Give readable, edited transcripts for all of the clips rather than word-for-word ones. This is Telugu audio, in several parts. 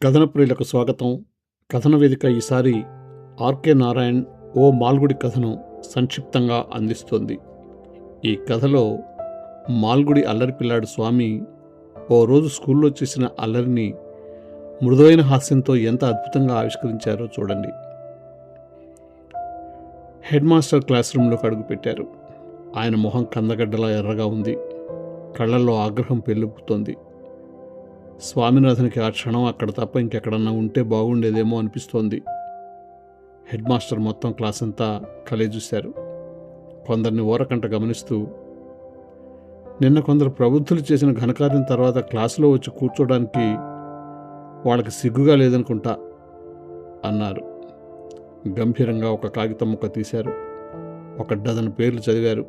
కథన ప్రియులకు స్వాగతం. కథన వేదిక ఈసారి ఆర్కే నారాయణ్ ఓ మాల్గుడి కథను సంక్షిప్తంగా అందిస్తోంది. ఈ కథలో మాల్గుడి అల్లరి పిల్లాడు స్వామి ఓ రోజు స్కూల్లో చేసిన అల్లరిని మృదువైన హాస్యంతో ఎంత అద్భుతంగా ఆవిష్కరించారో చూడండి. హెడ్ మాస్టర్ క్లాస్ రూమ్లోకి అడుగుపెట్టారు. ఆయన మొహం కందగడ్డలా ఎర్రగా ఉంది. కళ్ళల్లో ఆగ్రహం పెళ్ళుపుతోంది. స్వామినాథన్కి ఆ క్షణం అక్కడ తప్ప ఇంకెక్కడన్నా ఉంటే బాగుండేదేమో అనిపిస్తోంది. హెడ్ మాస్టర్ మొత్తం క్లాస్ అంతా కలయజూశారు. కొందరిని ఓరకంట గమనిస్తూ, నిన్న కొందరు ప్రబుద్ధులు చేసిన ఘనకార్యం తర్వాత క్లాసులో వచ్చి కూర్చోడానికి వాళ్ళకి సిగ్గుగా లేదనుకుంటా అన్నారు. గంభీరంగా ఒక కాగితం ముక్క తీశారు. 1 డజన్ పేర్లు చదివారు.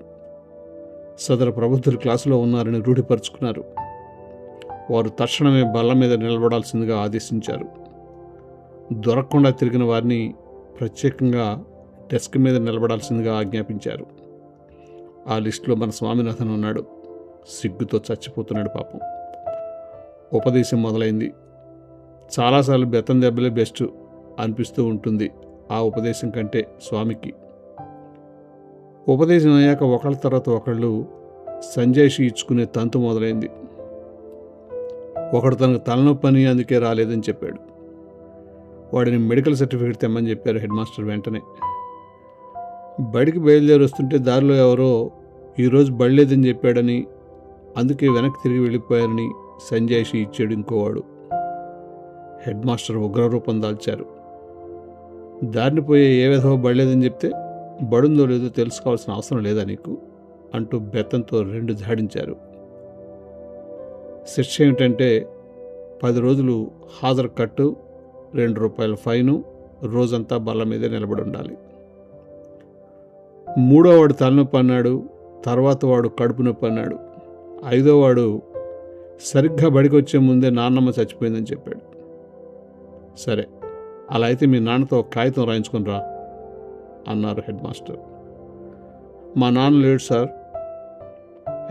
సదరు ప్రబుద్ధులు క్లాసులో ఉన్నారని రూఢిపరుచుకున్నారు. వారు తక్షణమే బల్ల మీద నిలబడాల్సిందిగా ఆదేశించారు. దొరకకుండా తిరిగిన వారిని ప్రత్యేకంగా డెస్క్ మీద నిలబడాల్సిందిగా ఆజ్ఞాపించారు. ఆ లిస్టులో మన స్వామినాథన్ ఉన్నాడు. సిగ్గుతో చచ్చిపోతున్నాడు పాపం. ఉపదేశం మొదలైంది. చాలాసార్లు బెత్తం దెబ్బలే బెస్ట్ అనిపిస్తూ ఉంటుంది ఆ ఉపదేశం కంటే స్వామికి. ఉపదేశం అయ్యాక ఒకళ్ళ తర్వాత ఒకళ్ళు సంజాయిషి ఇచ్చుకునే తంతు మొదలైంది. ఒకడు తనకు తలనొప్పి అని అందుకే రాలేదని చెప్పాడు. వాడిని మెడికల్ సర్టిఫికేట్ తెమ్మని చెప్పారు హెడ్ మాస్టర్ వెంటనే. బడికి బయలుదేరి వస్తుంటే దారిలో ఎవరో ఈరోజు బడిలేదని చెప్పాడని, అందుకే వెనక్కి తిరిగి వెళ్ళిపోయారని సంజాయిషి ఇచ్చాడు ఇంకోవాడు. హెడ్ మాస్టర్ ఉగ్రరూపం దాల్చారు. దారిని పోయే ఏ విధవ బడిలేదని చెప్తే బడుందో లేదో తెలుసుకోవాల్సిన అవసరం లేదా నీకు అంటూ బెత్తంతో 2 జాడించారు. శిక్ష ఏమిటంటే 10 రోజులు హాజరు కట్టు, ₹2 ఫైను, రోజంతా బల్ల మీదే నిలబడి ఉండాలి. 3వ వాడు తలనొప్పి అన్నాడు. తర్వాత వాడు కడుపు నొప్పి అన్నాడు. 5వ వాడు సరిగ్గా బడికి వచ్చే ముందే నాన్నమ్మ చచ్చిపోయిందని చెప్పాడు. సరే, అలా అయితే మీ నాన్నతో ఒక కాగితం రాయించుకొని రా అన్నారు హెడ్ మాస్టర్. మా నాన్న లేడు సార్.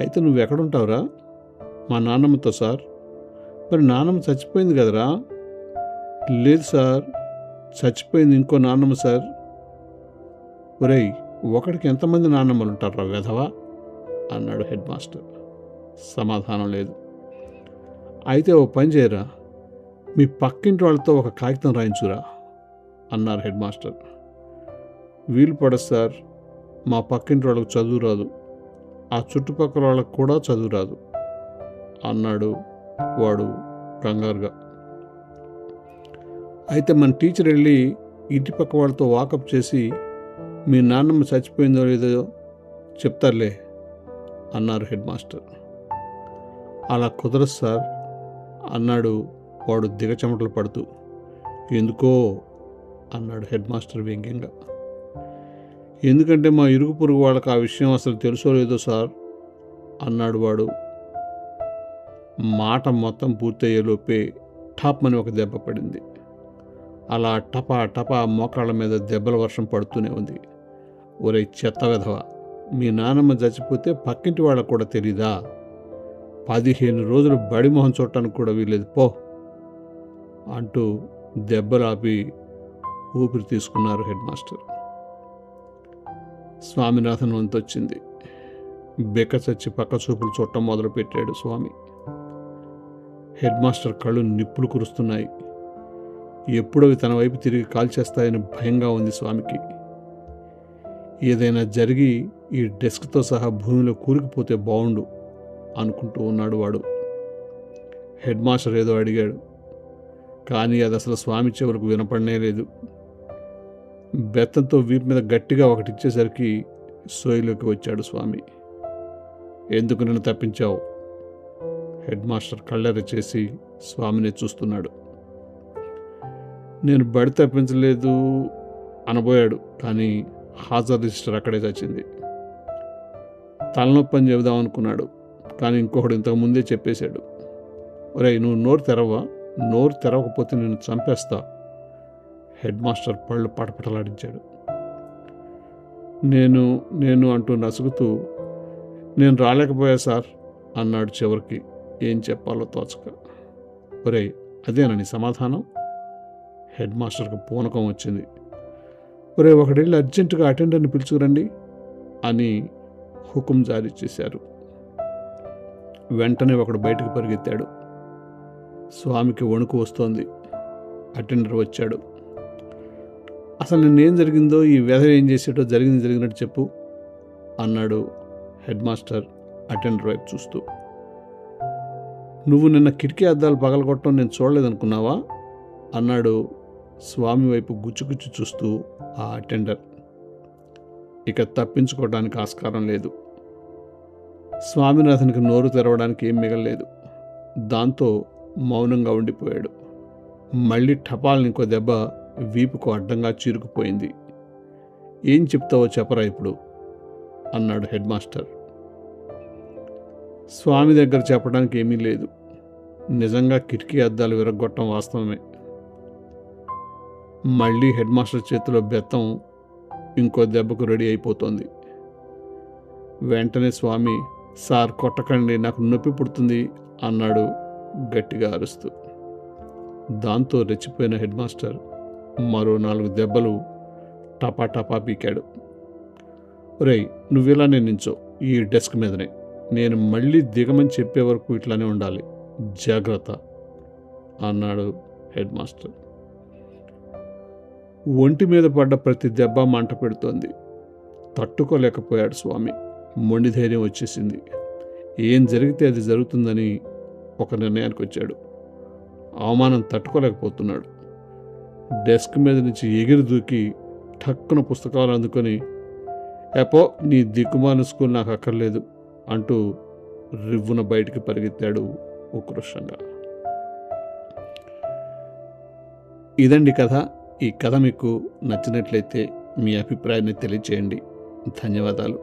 అయితే నువ్వెక్కడుంటావురా? మా నాన్నమ్మతో సార్. మరి నాన్నమ్మ చచ్చిపోయింది కదరా? లేదు సార్, చచ్చిపోయింది ఇంకో నాన్నమ్మ సార్. ఒరేయ్, ఒకడికి ఎంతమంది నాన్నమ్మలు ఉంటారా వెధవా అన్నాడు హెడ్ మాస్టర్. సమాధానం లేదు. అయితే ఓ పని చేయరా, మీ పక్కింటి వాళ్ళతో ఒక కాగితం రాయించురా అన్నారు హెడ్ మాస్టర్. వీలు పడదు సార్, మా పక్కింటి వాళ్ళకు చదువు రాదు, ఆ చుట్టుపక్కల వాళ్ళకు కూడా చదువు రాదు అన్నాడు వాడు కంగారుగా. అయితే మన టీచర్ వెళ్ళి ఇంటి పక్క వాళ్ళతో వాకప్ చేసి మీ నాన్నమ్మ చచ్చిపోయిందో లేదో చెప్తారులే అన్నారు హెడ్ మాస్టర్. అలా కుదరదు సార్ అన్నాడు వాడు దిగచెమటలు పడుతూ. ఎందుకో అన్నాడు హెడ్ మాస్టర్ వ్యంగ్యంగా. ఎందుకంటే మా ఇరుగు పొరుగు వాళ్ళకి ఆ విషయం అసలు తెలుసో లేదో సార్ అన్నాడు వాడు. మాట మొత్తం పూర్తయ్యేలోపే టాప్ అని ఒక దెబ్బ పడింది. అలా టపా టపా మోకాళ్ళ మీద దెబ్బల వర్షం పడుతూనే ఉంది. ఒరే చెత్త వెధవ, మీ నాన్నమ్మ చచ్చిపోతే పక్కింటి వాళ్ళకు కూడా తెలీదా? 15 రోజులు బడి మొహం చూడటానికి కూడా వీలేదు పో అంటూ దెబ్బలాపి ఊపిరి తీసుకున్నారు హెడ్ మాస్టర్. స్వామినాథన్ వంతొచ్చింది. బెక్క చచ్చి పక్క చూపులు చూడటం మొదలుపెట్టాడు స్వామి. హెడ్ మాస్టర్ కళ్ళు నిప్పులు కురుస్తున్నాయి. ఎప్పుడవి తన వైపు తిరిగి కాల్చేస్తాయని భయంగా ఉంది స్వామికి. ఏదైనా జరిగి ఈ డెస్క్తో సహా భూమిలో కూరుకుపోతే బాగుండు అనుకుంటూ ఉన్నాడు వాడు. హెడ్ మాస్టర్ ఏదో అడిగాడు, కానీ అది అసలు స్వామి చెవులకు వినపడనే లేదు. బెత్తంతో వీపు మీద గట్టిగా ఒకటి ఇచ్చేసరికి సోయిలోకి వచ్చాడు స్వామి. ఎందుకు నన్ను తప్పించావు? హెడ్ మాస్టర్ కళ్ళెర్ర చేసి స్వామిని చూస్తున్నాడు. నేను బడి తప్పించలేదు అనబోయాడు, కానీ హాజరు రిజిస్టర్ అక్కడే చచ్చింది. తలనొప్పి అని చెబుదాం అనుకున్నాడు, కానీ ఇంకొకడు ఇంతకు ముందే చెప్పేశాడు. ఒరేయ్, నువ్వు నోరు తెరవా? నోరు తెరవకపోతే నిన్ను చంపేస్తా. హెడ్ మాస్టర్ పళ్ళు పటపటలాడించాడు. నేను అంటూ నసుగుతూ, నేను రాలేకపోయా సార్ అన్నాడు చివరికి ఏం చెప్పాలో తోచక. ఒరేయ్, అదేనని సమాధానం? హెడ్ మాస్టర్కి పూనకం వచ్చింది. ఒరే, ఒకడెళ్ళి అర్జెంటుగా అటెండర్ని పిలుచుకురండి అని హుకుం జారీ చేశారు. వెంటనే ఒకడు బయటకు పరిగెత్తాడు. స్వామికి వణుకు వస్తోంది. అటెండర్ వచ్చాడు. అసలు నిన్నేం జరిగిందో, ఈ వెధవ ఏం చేసేటో జరిగినట్టు చెప్పు అన్నాడు హెడ్ మాస్టర్ అటెండర్ వైపు చూస్తూ. నువ్వు నిన్న కిటికీ అద్దాలు పగలగొట్టడం నేను చూడలేదనుకున్నావా అన్నాడు స్వామి వైపు గుచ్చుగుచ్చు చూస్తూ ఆ అటెండర్. ఇక తప్పించుకోవడానికి ఆస్కారం లేదు. స్వామిని అతనికి నోరు తెరవడానికి ఏం మిగలలేదు. దాంతో మౌనంగా ఉండిపోయాడు. మళ్ళీ టపాల్ని ఇంకో దెబ్బ వీపుకు అడ్డంగా చీరుకుపోయింది. ఏం చెప్తావో చెప్పరా ఇప్పుడు అన్నాడు హెడ్ మాస్టర్. స్వామి దగ్గర చెప్పడానికి ఏమీ లేదు. నిజంగా కిటికీ అద్దాలు విరగ్గొట్టడం వాస్తవమే. మళ్ళీ హెడ్ మాస్టర్ చేతిలో బెత్తం ఇంకో దెబ్బకు రెడీ అయిపోతోంది. వెంటనే స్వామి, సార్ కొట్టకండి, నాకు నొప్పి పుడుతుంది అన్నాడు గట్టిగా అరుస్తూ. దాంతో రెచ్చిపోయిన హెడ్ మాస్టర్ మరో 4 దెబ్బలు టపా టపా పీకాడు. ఒరేయ్, నువ్విలానే నించో ఈ డెస్క్ మీదనే. నేను మళ్ళీ దిగమని చెప్పే వరకు ఇట్లానే ఉండాలి, జాగ్రత్త అన్నాడు హెడ్ మాస్టర్. ఒంటి మీద పడ్డ ప్రతి దెబ్బ మంట పెడుతోంది. తట్టుకోలేకపోయాడు స్వామి. మొండి ధైర్యం వచ్చేసింది. ఏం జరిగితే అది జరుగుతుందని ఒక నిర్ణయానికి వచ్చాడు. అవమానం తట్టుకోలేకపోతున్నాడు. డెస్క్ మీద నుంచి ఎగిరి దూకి ఠక్కున పుస్తకాలు అందుకొని, ఎపో నీ దిక్కుమాలిన స్కూల్ నాకు అక్కర్లేదు అంటూ రివ్వున బయటికి పరిగెత్తాడు ఉక్రోషంగా. ఇదండి కథ. ఈ కథ మీకు నచ్చినట్లయితే మీ అభిప్రాయాన్ని తెలియచేయండి. ధన్యవాదాలు.